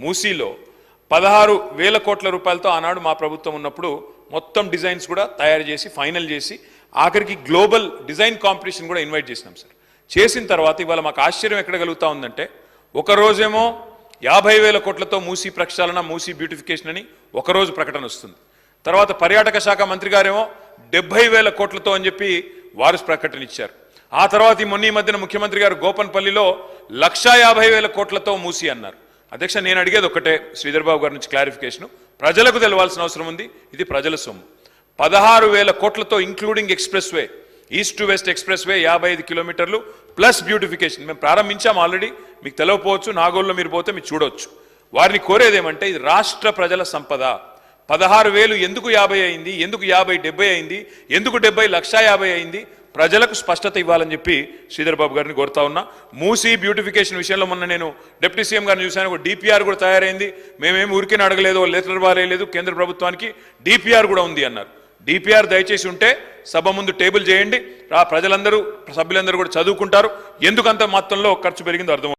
మూసీలో 16,000 కోట్ల రూపాయలతో ఆనాడు మా ప్రభుత్వం ఉన్నప్పుడు మొత్తం డిజైన్స్ కూడా తయారు చేసి ఫైనల్ చేసి ఆఖరికి గ్లోబల్ డిజైన్ కాంపిటీషన్ కూడా ఇన్వైట్ చేసినాం సార్. చేసిన తర్వాత ఇవాళ మాకు ఆశ్చర్యం ఎక్కడ కలుగుతా ఉందంటే ఒక రోజేమో 50,000 కోట్లతో మూసీ ప్రక్షాళన మూసీ బ్యూటిఫికేషన్ అని ఒకరోజు ప్రకటన వస్తుంది. తర్వాత పర్యాటక శాఖ మంత్రి గారేమో 70,000 కోట్లతో అని చెప్పి వారు ప్రకటన ఇచ్చారు. ఆ తర్వాత ఈ మధ్యన ముఖ్యమంత్రి గారు గోపన్పల్లిలో 150,000 కోట్లతో మూసీ అన్నారు. అధ్యక్ష, నేను అడిగేది ఒకటే, శ్రీధర్ బాబు గారి నుంచి క్లారిఫికేషన్ ప్రజలకు తెలవాల్సిన అవసరం ఉంది. ఇది ప్రజల సొమ్ము. 16,000 కోట్లతో including express way, east to west express way 55 కిలోమీటర్లు ప్లస్ బ్యూటిఫికేషన్ మేము ప్రారంభించాం ఆల్రెడీ. మీకు తెలవపోవచ్చు, నాగోల్లో మీరు పోతే మీరు చూడవచ్చు. వారిని కోరేదేమంటే ఇది రాష్ట్ర ప్రజల సంపద. 16,000 ఎందుకు 50 అయింది, ఎందుకు 50 70 అయింది, ఎందుకు 70 150 అయింది, ప్రజలకు స్పష్టత ఇవ్వాలని చెప్పి శ్రీధర్ బాబు గారిని కోరుతా ఉన్నా. మూసీ బ్యూటిఫికేషన్ విషయంలో మొన్న నేను డిప్యూటీ సీఎం గారిని చూశాను. ఒక డిపిఆర్ కూడా తయారైంది. మేమేమి ఊరికే అడగలేదు, లెటర్ బారేయలేదు, కేంద్ర ప్రభుత్వానికి డిపిఆర్ కూడా ఉంది అన్నారు. డిపిఆర్ దయచేసి ఉంటే సభ ముందు టేబుల్ చేయండి. ప్రజలందరూ సభ్యులందరూ కూడా చదువుకుంటారు. ఎందుకంత మొత్తంలో ఖర్చు పెరిగిందో అర్థం